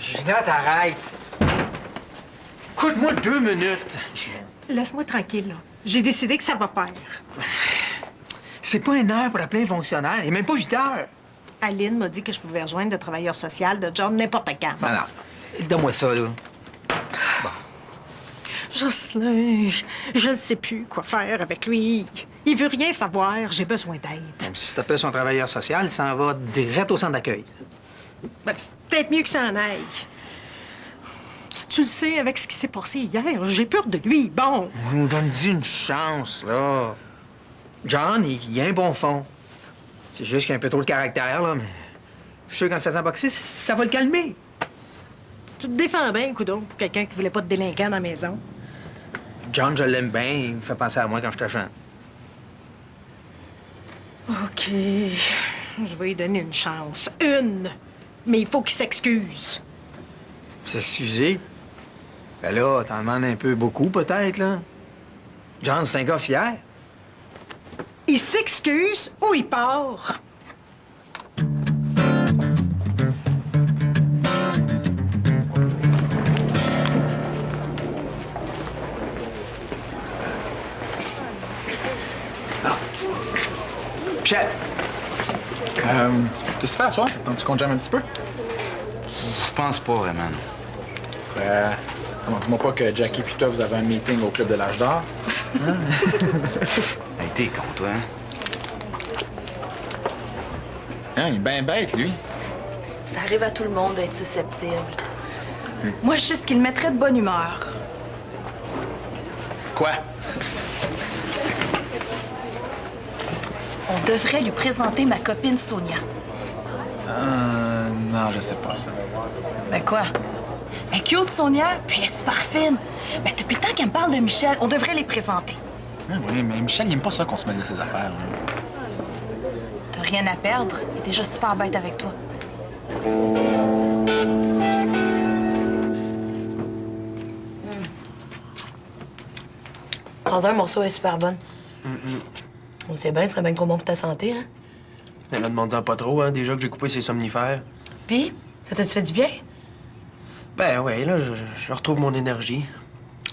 Ginette, arrête! Écoute-moi 2 minutes. Laisse-moi tranquille, là. J'ai décidé que ça va faire. C'est pas 1 heure pour appeler un fonctionnaire, et même pas 8 heures. Aline m'a dit que je pouvais rejoindre le travailleur social de John n'importe quand. Non. Donne-moi ça, là. Jocelyn, je ne sais plus quoi faire avec lui. Il veut rien savoir, j'ai besoin d'aide. Si t'appelles son travailleur social, il s'en va direct au centre d'accueil. Ben, c'est peut-être mieux que ça en aille. Tu le sais, avec ce qui s'est passé hier, j'ai peur de lui. Bon. Donne-lui une chance, là. John, il a un bon fond. C'est juste qu'il a un peu trop de caractère, là, mais... Je suis sûr qu'en le faisant boxer, ça va le calmer. Tu te défends bien, coudonc, pour quelqu'un qui voulait pas de délinquant dans la maison. John, je l'aime bien. Il me fait penser à moi quand je te chante. OK. Je vais lui donner une chance. Une! Mais il faut qu'il s'excuse. S'excuser? Ben là, t'en demandes un peu beaucoup, peut-être, là. John, c'est un gars fier. Il s'excuse ou il part. Michel! Qu'est-ce que tu fais à soir? Tu comptes jamais un petit peu? Je pense pas vraiment. Dis-moi pas que Jackie et toi, vous avez un meeting au Club de l'Âge d'Or. Hey, t'es con, toi, hein? Hein, il est bien bête, lui. Ça arrive à tout le monde d'être susceptible. Moi, je sais ce qui le mettrait de bonne humeur. Quoi? On devrait lui présenter ma copine Sonia. Non, je sais pas ça. Ben quoi? Ben cute, Sonia, puis elle est super fine. Ben depuis le temps qu'elle me parle de Michel, on devrait les présenter. Oui, mais Michel, il aime pas ça qu'on se mêle de ses affaires. Là. T'as rien à perdre. Il est déjà super bête avec toi. Prends un morceau, elle est super bonne. On sait bien, ce serait bien trop bon pour ta santé, hein? Mais là, demande-en pas trop, hein. Déjà que j'ai coupé ses somnifères. Puis, ça t'a-tu fait du bien? Ben ouais, là, je retrouve mon énergie.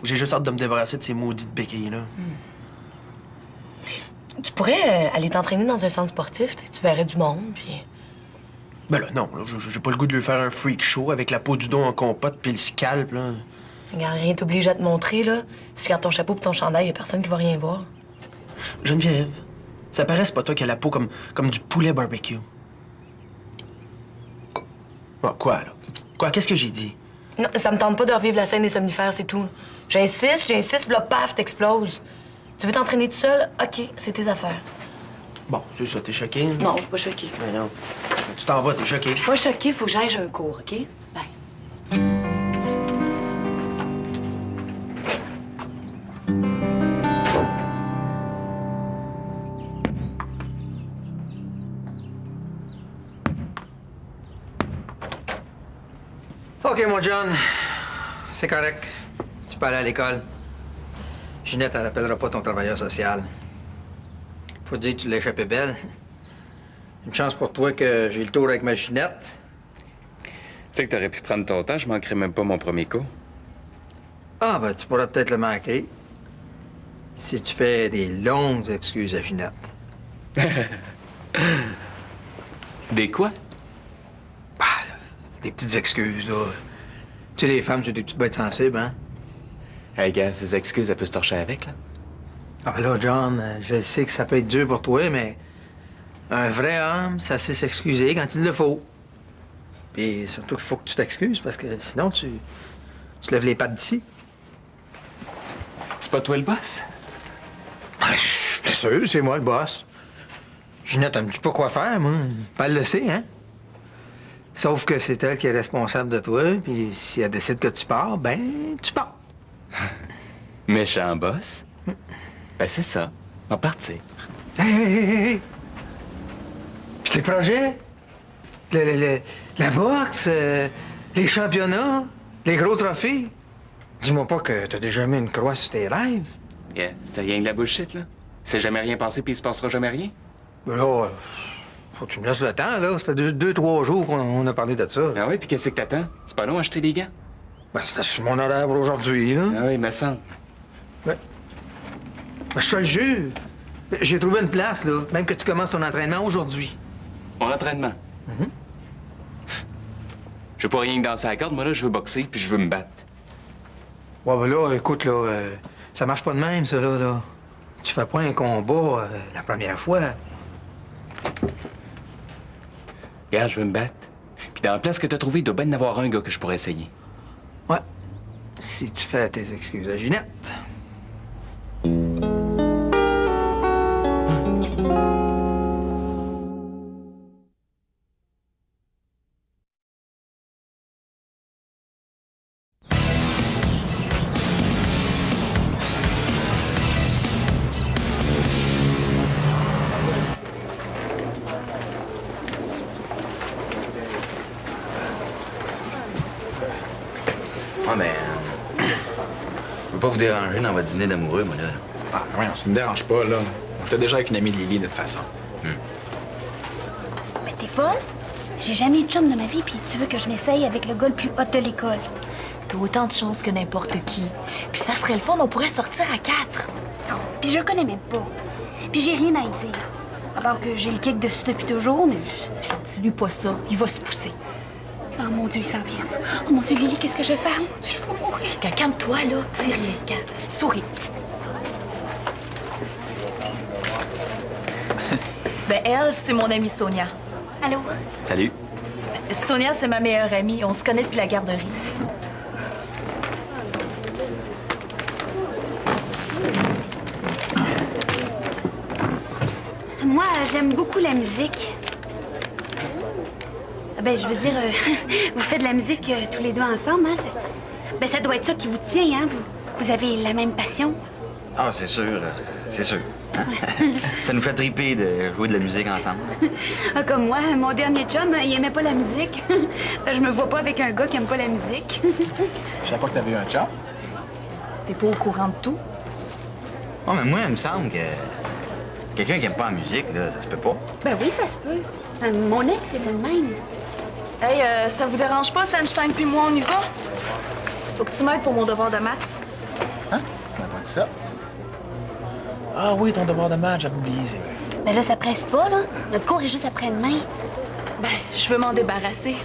J'ai juste hâte de me débarrasser de ces maudites béquilles, là. Tu pourrais aller t'entraîner dans un centre sportif, tu verrais du monde, puis... Ben là, non, là, j'ai pas le goût de lui faire un freak show avec la peau du dos en compote puis le scalp, là. Regarde, rien t'oblige à te montrer, là. Si tu gardes ton chapeau et ton chandail, y a personne qui va rien voir. Geneviève, ça paraît, c'est pas toi qui as la peau comme du poulet barbecue. Bon, quoi, là? Quoi, qu'est-ce que j'ai dit? Non, ça me tente pas de revivre la scène des somnifères, c'est tout. J'insiste, puis là, paf, t'exploses. Tu veux t'entraîner tout seul? OK, c'est tes affaires. Bon, c'est ça, t'es choqué? Non, je suis pas choquée. Ben non. Tu t'en vas, t'es choqué. Je suis pas choquée, faut que j'aille un cours, OK? Bye. OK, mon John. C'est correct. Tu peux aller à l'école. Ginette, elle n'appellera pas ton travailleur social. Faut dire que tu l'as échappé belle. Une chance pour toi que j'ai le tour avec ma Ginette. Tu sais que t'aurais pu prendre ton temps, je manquerais même pas mon premier cours. Ah, ben, tu pourrais peut-être le manquer. Si tu fais des longues excuses à Ginette. Des quoi? Bah, des petites excuses, là. Tu sais, les femmes, c'est des petites bêtes sensibles, hein? Hey, gars, ces excuses, elle peut se torcher avec, là? Ah, là, John, je sais que ça peut être dur pour toi, mais un vrai homme, ça sait s'excuser quand il le faut. Puis surtout qu'il faut que tu t'excuses, parce que sinon, tu lèves les pattes d'ici. C'est pas toi le boss? Bien sûr, c'est moi le boss. Ginette, elle me dit pas quoi faire, moi. Pas le laisser, hein? Sauf que c'est elle qui est responsable de toi, puis si elle décide que tu pars, ben, tu pars. Méchant boss? Ben, c'est ça. On va partir. Hey! Puis tes projets? La boxe, les championnats, les gros trophées? Dis-moi pas que t'as déjà mis une croix sur tes rêves. Yeah, c'est rien de la bullshit, là. C'est jamais rien passé puis il se passera jamais rien? Ben là, Faut que tu me laisses le temps, là. Ça fait 2-3 jours qu'on a parlé de ça. Ah oui, puis qu'est-ce que t'attends? C'est pas long acheter des gants? Ben, c'était sur mon horaire pour aujourd'hui, là. Ah oui, me semble. Ben, je te le jure. J'ai trouvé une place, là. Même que tu commences ton entraînement aujourd'hui. Mon entraînement? Je veux pas rien que danser à la corde, moi, là, je veux boxer, puis je veux me battre. Ouais, ben là, écoute, là, ça marche pas de même, ça, là. Tu fais pas un combat la première fois. Regarde, je veux me battre. Puis dans la place que t'as trouvée, il doit bien y en avoir un gars que je pourrais essayer. Ouais. Si tu fais tes excuses à Ginette. Ouais, ben. Je veux pas vous déranger dans votre dîner d'amoureux, moi, là. Ah, ouais, ça me dérange pas, là. On était déjà avec une amie de Lily, de toute façon. Mais t'es folle? J'ai jamais eu de chum de ma vie, puis tu veux que je m'essaye avec le gars le plus hot de l'école. T'as autant de chance que n'importe qui. Puis ça serait le fun, on pourrait sortir à 4. Non, puis je le connais même pas. Puis j'ai rien à y dire. À part que j'ai le kick dessus depuis toujours, mais... Dis-lui pas ça, il va se pousser. Oh mon Dieu, il s'en vient. Oh mon Dieu, Lily, qu'est-ce que je vais faire? Mon Dieu, je vais mourir. Calme-toi, là. Dis rien. Souris. Ben, elle, c'est mon amie Sonia. Allô? Salut. Sonia, c'est ma meilleure amie. On se connaît depuis la garderie. Moi, j'aime beaucoup la musique. Ben, je veux dire, vous faites de la musique tous les deux ensemble, hein? Ben, ça doit être ça qui vous tient, hein? Vous avez la même passion. Ah, c'est sûr, c'est sûr. Hein? Ça nous fait triper de jouer de la musique ensemble. Ah, comme moi, mon dernier chum, il aimait pas la musique. Je me vois pas avec un gars qui aime pas la musique. Je savais pas que t'avais eu un chat. T'es pas au courant de tout? Oh, mais moi, il me semble que quelqu'un qui aime pas la musique, là, ça se peut pas. Ben oui, ça se peut. Mon ex était le même. Hey, ça vous dérange pas, Sunshine puis moi, on y va? Faut que tu m'aides pour mon devoir de maths. Hein? On m'a pas dit ça. Ah oui, ton devoir de match, j'avais oublié, c'est vrai. Ben là, ça presse pas, là. Notre cours est juste après-demain. Ben, je veux m'en débarrasser.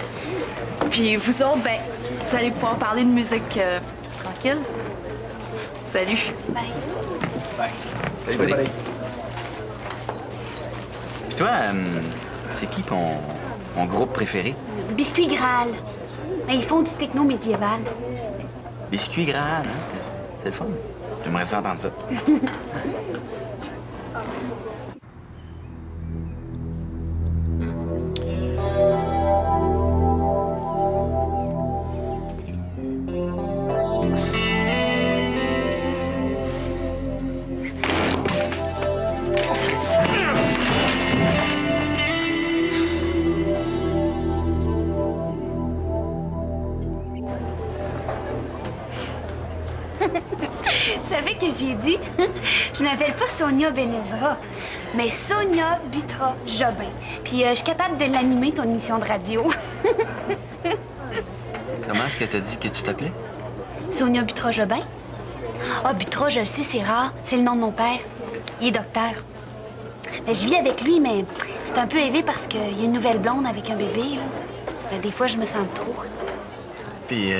Puis vous autres, ben, vous allez pouvoir parler de musique tranquille. Salut. Bye. Salut, Buddy. buddy. Puis toi, c'est qui ton groupe préféré? Biscuit Graal. Ben, ils font du techno médiéval. Biscuit Graal, hein? C'est le fun. J'aimerais ça entendre ça. Ça fait que j'ai dit, je m'appelle pas Sonia Benezra, mais Sonia Butra-Jobin. Puis je suis capable de l'animer, ton émission de radio. Comment est-ce que t'as dit que tu t'appelais? Sonia Butra-Jobin? Ah, Butra, je le sais, c'est rare. C'est le nom de mon père. Il est docteur. Ben, je vis avec lui, mais c'est un peu élevé parce qu'il y a une nouvelle blonde avec un bébé, là. Ben, des fois, je me sens trop. Puis,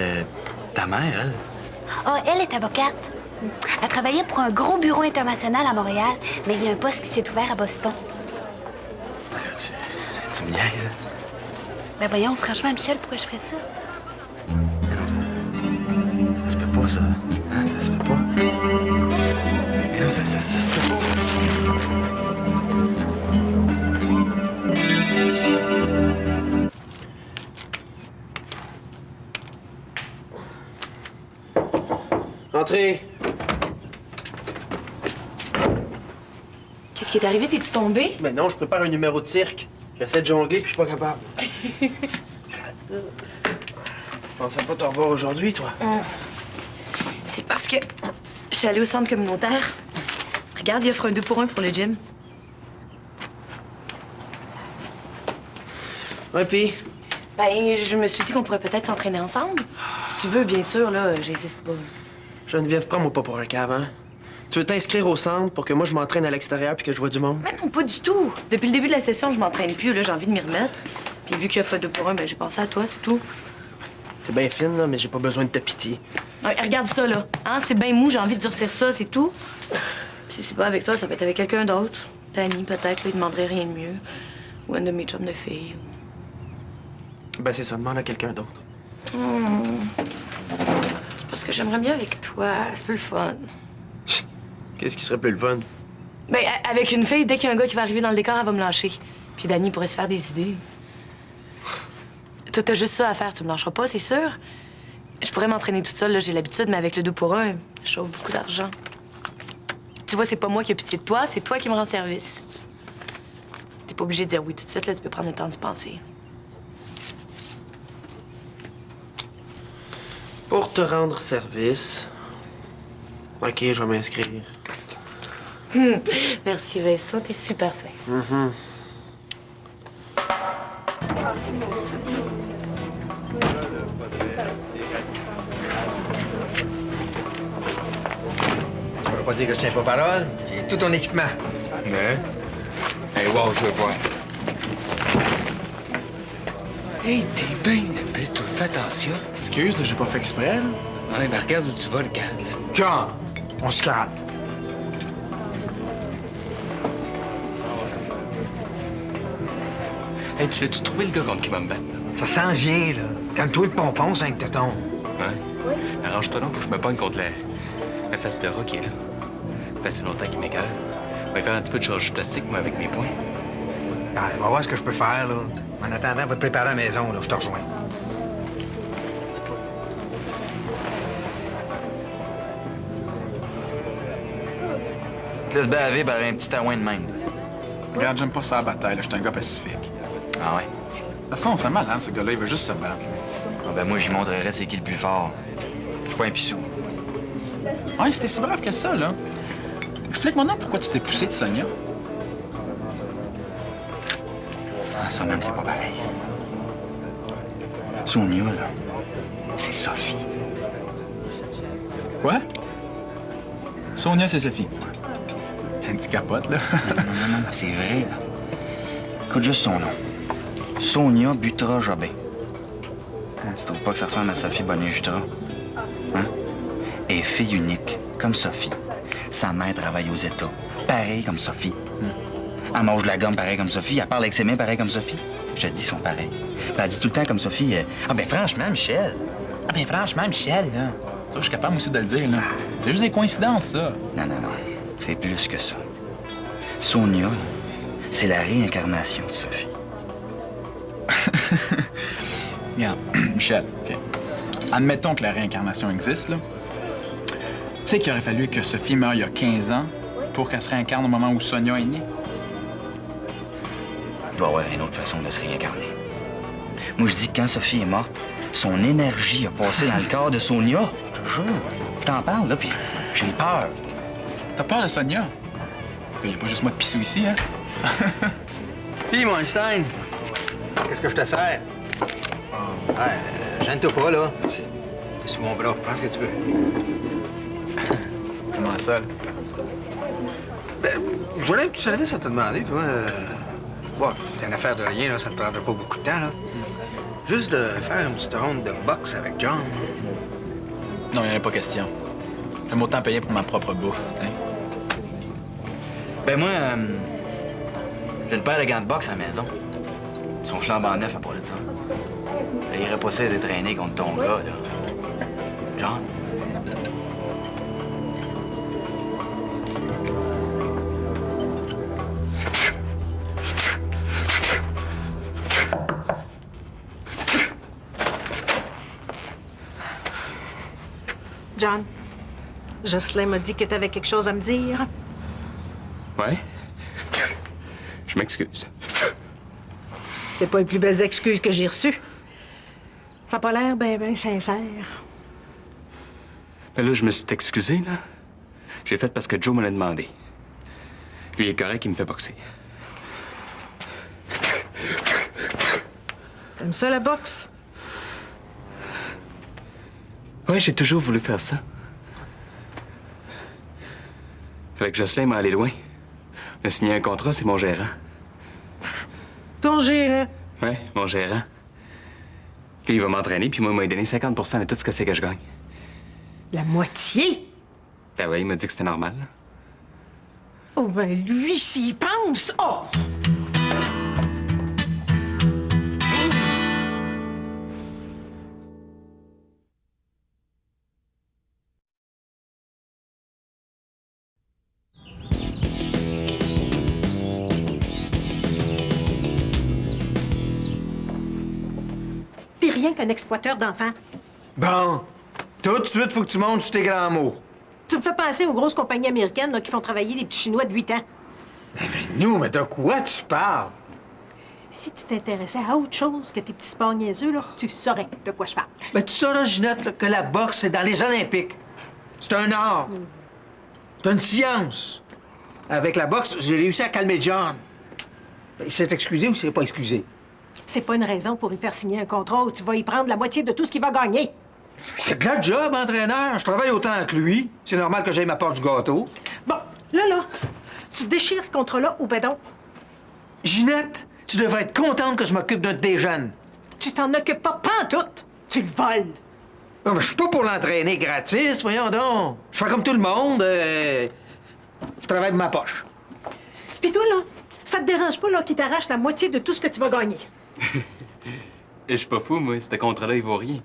ta mère, elle? Ah, elle est avocate. Elle travaillait pour un gros bureau international à Montréal, mais il y a un poste qui s'est ouvert à Boston. Ben là, tu me niaises. Ben voyons, franchement, Michel, pourquoi je ferais ça? Mais non, ça se peut pas, ça. Hein? Ça se peut pas. Mais non, ça se peut pas. Entrez. Qu'est-ce qui est arrivé? T'es-tu tombé? Mais non, je prépare un numéro de cirque. J'essaie de jongler puis je suis pas capable. Je pensais pas te revoir aujourd'hui, toi. C'est parce que je suis allée au centre communautaire. Regarde, il offre un 2 pour 1 pour le gym. Ouais, pis? Ben, je me suis dit qu'on pourrait peut-être s'entraîner ensemble. Si tu veux, bien sûr, là, j'insiste pas. Geneviève, prends-moi pas pour un cave, hein? Tu veux t'inscrire au centre pour que moi je m'entraîne à l'extérieur puis que je vois du monde? Mais non, pas du tout. Depuis le début de la session, je m'entraîne plus, là, j'ai envie de m'y remettre. Puis vu qu'il y a fait 2 pour 1, ben j'ai pensé à toi, c'est tout. T'es bien fine, là, mais j'ai pas besoin de ta pitié. Ouais, regarde ça, là. Hein, c'est bien mou, j'ai envie de durcir ça, c'est tout. Puis si c'est pas avec toi, ça va être avec quelqu'un d'autre. Danny, peut-être, là, il demanderait rien de mieux. Ou un de mes chums de filles. Ben, c'est ça, demande à quelqu'un d'autre. C'est parce que j'aimerais mieux avec toi. C'est plus le fun. Qu'est-ce qui serait plus le fun? Ben, avec une fille, dès qu'il y a un gars qui va arriver dans le décor, elle va me lâcher. Puis Danny pourrait se faire des idées. Toi, t'as juste ça à faire, tu me lâcheras pas, c'est sûr. Je pourrais m'entraîner toute seule, là, j'ai l'habitude, mais avec le 2 pour 1, je sauve beaucoup d'argent. Tu vois, c'est pas moi qui ai pitié de toi, c'est toi qui me rends service. T'es pas obligé de dire oui tout de suite, là, tu peux prendre le temps d'y penser. Pour te rendre service. OK, je vais m'inscrire. Merci, Vincent, t'es super fin. Ça veut pas dire que je tiens pas parole. J'ai tout ton équipement. Mais... Hey, wow, je veux voir. Hey, t'es bien épais, toi. Fais attention. Excuse, là, j'ai pas fait exprès, là. Ouais, mais regarde où tu vas, le gars. John, on se calme. Hey, tu l'as-tu trouvé, le gars contre qui va me battre? Ça s'en vient, là. Calme-toi le pompon, 5 tétons. Ouais? Arrange-toi donc, faut que je me pogne contre la face de rat qui est là. Ça fait assez longtemps qu'il m'écoeure. On va faire un petit peu de chirurgie plastique, moi, avec mes poings. Ah, on va voir ce que je peux faire, là. En attendant, va te préparer à la maison, là. Je te rejoins. Te laisse baver par un petit taouin de même. Regarde, j'aime pas ça la bataille, là. Je suis un gars pacifique. Ah ouais? De toute façon, c'est malade, ce gars-là. Il veut juste se battre. Ah ben moi, j'y montrerai c'est qui le plus fort. Je suis pas un pissou. Ouais, c'était si brave que ça, là. Explique-moi donc pourquoi tu t'es poussé de Sonia. Ah, ça même, c'est pas pareil. Sonia, là, c'est Sophie. Quoi? Sonia, c'est Sophie. Tu capotes, là. Non, c'est vrai, là. Écoute juste son nom. Sonia Butra-Jobin. Hein, tu trouves pas que ça ressemble à Sophie Bonnet-Jutra? Hein? Elle est fille unique, comme Sophie. Sa mère travaille aux États, pareil comme Sophie. Elle mange de la gomme pareil comme Sophie. Elle parle avec ses mains pareil comme Sophie. Je te dis, ils sont pareils. Puis elle dit tout le temps comme Sophie, ah ben franchement, Michel. Ah ben franchement, Michel, là. Ça, je suis capable aussi de le dire, là. C'est juste des coïncidences, ça. Non. C'est plus que ça. Sonia, là, c'est la réincarnation de Sophie. Regarde, Michel, OK. Admettons que la réincarnation existe, là. Tu sais qu'il aurait fallu que Sophie meure il y a 15 ans pour qu'elle se réincarne au moment où Sonia est née? Il doit y avoir une autre façon de se réincarner. Moi, je dis que quand Sophie est morte, son énergie a passé dans le corps de Sonia. Je te jure. Je t'en parle, là, puis j'ai peur. T'as peur de Sonia? Parce qu'il n'y a pas juste moi de pissou ici, hein? Puis, mon Einstein, qu'est-ce que je te sers? Ouais, gêne-toi pas, là. C'est sous mon bras. Prends ce que tu veux. Comment ça, là? Ben, voilà un petit service à te demander, toi. Bon, c'est une affaire de rien, là. Ça te prendra pas beaucoup de temps, là. Juste de faire une petite ronde de boxe avec John. Non, il n'y en a pas question. J'aime autant payer pour ma propre bouffe, tu sais. Ben moi, j'ai une paire de gants de boxe à la maison. Ils sont flambant neufs à part de ça. Il irait pas ça les traîner contre ton gars, là. John? John, Jocelyn m'a dit que t'avais quelque chose à me dire. Ouais? Je m'excuse. C'est pas les plus belles excuses que j'ai reçues. Ça n'a pas l'air ben sincère. Mais là, je me suis excusé, là. J'ai fait parce que Joe me l'a demandé. Lui, il est correct, il me fait boxer. T'aimes ça, la boxe? Ouais, j'ai toujours voulu faire ça. Avec Jocelyn, il m'a allé loin. On a signé un contrat, c'est mon gérant. Ton gérant? Ouais, mon gérant. Lui, il va m'entraîner, puis moi, il m'a donné 50 de tout ce que c'est que je gagne. La moitié? Ben ouais, il m'a dit que c'était normal. Oh, ben lui, s'il pense... Oh! T'es rien qu'un exploiteur d'enfants. Bon, tout de suite, faut que tu montes sur tes grands mots. Tu me fais penser aux grosses compagnies américaines là, qui font travailler des petits Chinois de 8 ans. Mais de quoi tu parles? Si tu t'intéressais à autre chose que tes petits sports niaiseux, là, tu saurais de quoi je parle. Ben, tu sauras, Ginette, là, que la boxe, c'est dans les Olympiques. C'est un art. C'est une science. Avec la boxe, j'ai réussi à calmer John. Il s'est excusé ou il s'est pas excusé? C'est pas une raison pour y faire signer un contrat où tu vas y prendre la moitié de tout ce qu'il va gagner. C'est de la job, entraîneur. Je travaille autant que lui. C'est normal que j'aille ma part du gâteau. Bon, là, tu déchires ce contrat-là ou ben donc, Ginette, tu devrais être contente que je m'occupe d'un de tes jeunes. tu t'en occupes pas pantoute. Tu le voles. Non, mais je suis pas pour l'entraîner gratis, voyons donc. Je fais comme tout le monde. Je travaille de ma poche. Puis toi, là, ça te dérange pas là, qu'il t'arrache la moitié de tout ce que tu vas gagner. Et je suis pas fou, moi. Ce contrat-là, il vaut rien.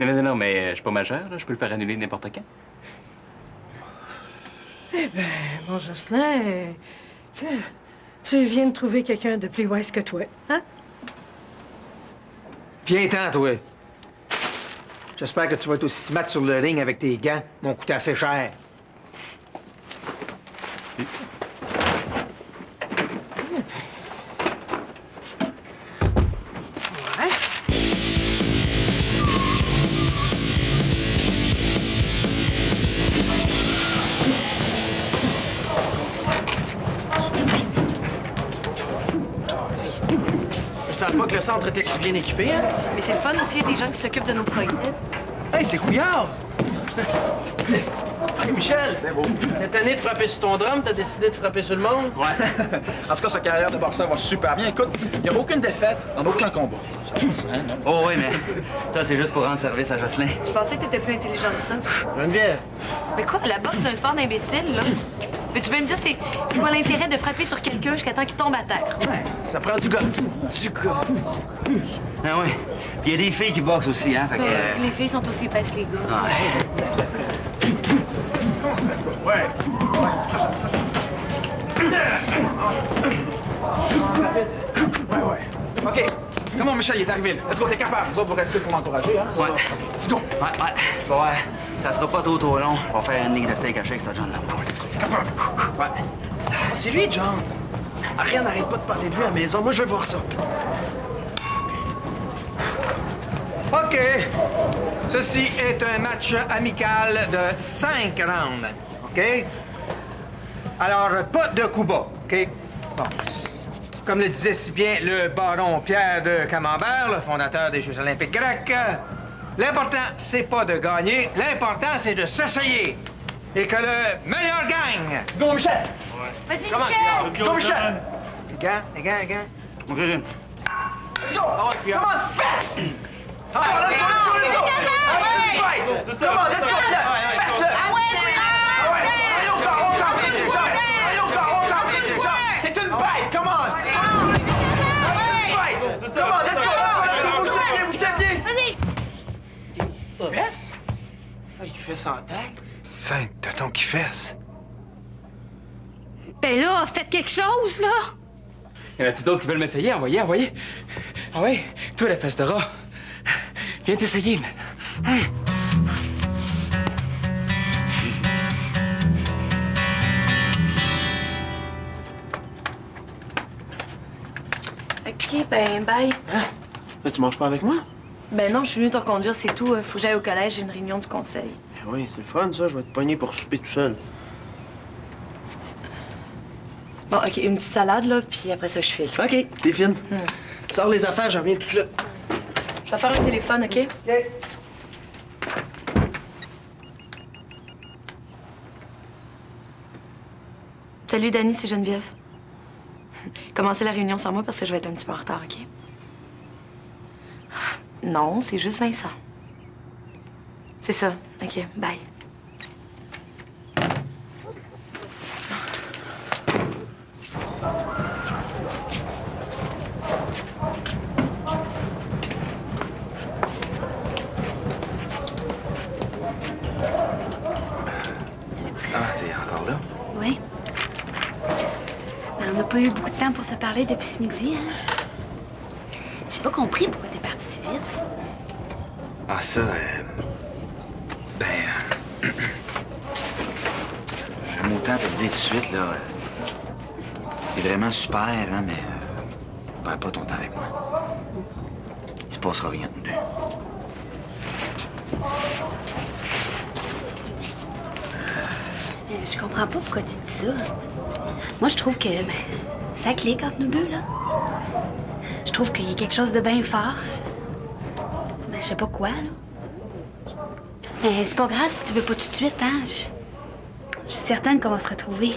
Non, mais je suis pas majeur, là. Je peux le faire annuler n'importe quand. Eh ben, mon Jocelyn, tu viens de trouver quelqu'un de plus wise que toi, hein? Viens-t'en, toi. J'espère que tu vas être aussi mat sur le ring avec tes gants. M'ont coûté assez cher. Ouais. Je savais pas que le centre était si bien équipé, hein? Mais c'est le fun aussi, il y a des gens qui s'occupent de nos progrès. Hey, c'est couillard! Hey, Michel! C'est beau. T'es tanné de frapper sur ton drum, t'as décidé de frapper sur le monde? Ouais. En tout cas, sa carrière de boxeur va super bien. Écoute, il n'y a aucune défaite dans aucun combat. Hein, non? Oh oui, mais ça, c'est juste pour rendre service à Jocelyn. Je pensais que t'étais plus intelligent que ça. Geneviève, Mais quoi, la boxe, c'est un sport d'imbécile, là? Mais tu peux me dire, c'est quoi l'intérêt de frapper sur quelqu'un jusqu'à temps qu'il tombe à terre? ça prend du guts. Du guts. Ah oui. Puis il y a des filles qui boxent aussi, hein? Fait que... Les filles sont aussi épaisses que les gars. OK. Comment Michel, il est arrivé? Let's go, t'es capable. Vous autres, vous restez pour m'encourager, hein? Ouais. Let's go. Ouais. Tu vas voir. Ça sera pas trop long. On va faire une ligue de steak haché avec ce John-là. Let's go, t'es capable. Ouais. Ah, c'est lui, John! Ariane n'arrête pas de parler de lui à la maison. Moi, je veux voir ça. OK. Ceci est un match amical de 5 rounds. OK? Alors, pas de coups bas. OK? Bon. Comme le disait si bien le baron Pierre de Camembert, le fondateur des Jeux olympiques grecs, l'important, c'est pas de gagner, l'important, c'est de s'essayer. Et que le meilleur gagne. Go, Michel! Vas-y, Michel! Go, Michel! Les gants. OK. Let's go! Come on, fess! Ah, let's go! Allez, fight! Come on, let's go! Fess-le! Ah ouais, Ah ouais! Allez, on T'es une bête! Come on! Fight! Come on, let's go! Bouge tes pieds! Vas-y! Fesse? Ah, il fait sans tête. 5 totons qui fessent. Ben là, faites quelque chose, là! Y en a-tu d'autres qui veulent m'essayer? Envoyez. Ah ouais? Toi, la fesse de rat. Viens t'essayer, man. OK, ben, bye. Là, tu manges pas avec moi? Ben non, je suis venue te reconduire, c'est tout. Faut que j'aille au collège, j'ai une réunion du conseil. Ben oui, c'est le fun, ça. Je vais te pogner pour souper tout seul. Bon, OK, une petite salade, là, puis après ça, je file. OK, t'es fine. Sors les affaires, je reviens tout de suite. Je vais faire un téléphone, OK? OK. Salut, Dani, c'est Geneviève. Commencez la réunion sans moi parce que je vais être un petit peu en retard, OK? Non, c'est juste Vincent. C'est ça. OK, bye. Ah, t'es encore là? Oui. On n'a pas eu beaucoup de temps pour se parler depuis ce midi, hein? J'ai pas compris pourquoi t'es parti si vite. Ah, ça, j'aime autant te le dire tout de suite, là. T'es vraiment super, hein, mais perds pas ton temps avec moi. Il se passera rien de deux. Je comprends pas pourquoi tu dis ça. Moi, je trouve que ça clique entre nous deux, là. Je trouve qu'il y a quelque chose de bien fort. Mais je sais pas quoi, là. Mais c'est pas grave si tu veux pas tout de suite, hein. Je suis certaine qu'on va se retrouver.